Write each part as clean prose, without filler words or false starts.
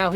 Now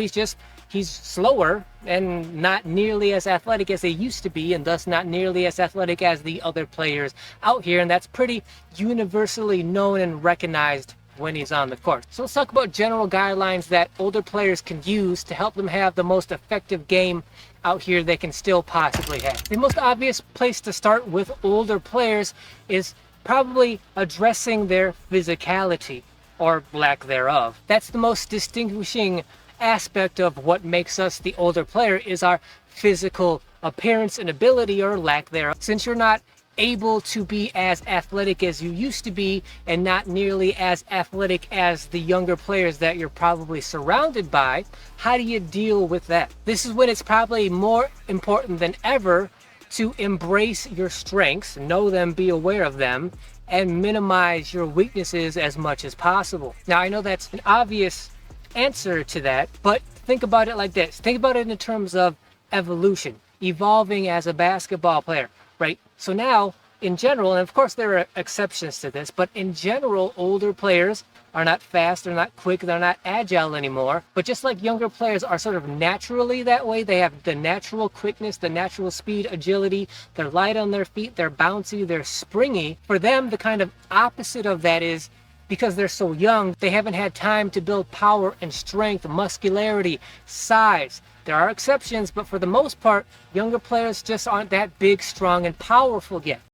he's slower and not nearly as athletic as they used to be, and thus not nearly as athletic as the other players out here, and that's pretty universally known and recognized when he's on the court. So let's talk about general guidelines that older players can use to help them have the most effective game out here they can still possibly have. The most obvious place to start with older players is probably addressing their physicality, or lack thereof. That's the most distinguishing aspect of what makes us the older player, is our physical appearance and ability, or lack thereof. Since you're not able to be as athletic as you used to be, and not nearly as athletic as the younger players that you're probably surrounded by, how do you deal with that? This is when it's probably more important than ever to embrace your strengths, know them, be aware of them, and minimize your weaknesses as much as possible. Now, I know that's an obvious answer to that, but think about it like this. Think about it in terms of evolution, evolving as a basketball player, right? So now, in general, and of course there are exceptions to this, but in general, older players are not fast, they're not quick, they're not agile anymore. But just like younger players are sort of naturally that way, they have the natural quickness, the natural speed, agility, they're light on their feet, they're bouncy, they're springy. For them, the kind of opposite of that is, because they're so young, they haven't had time to build power and strength, muscularity, size. There are exceptions, but for the most part, younger players just aren't that big, strong, and powerful yet.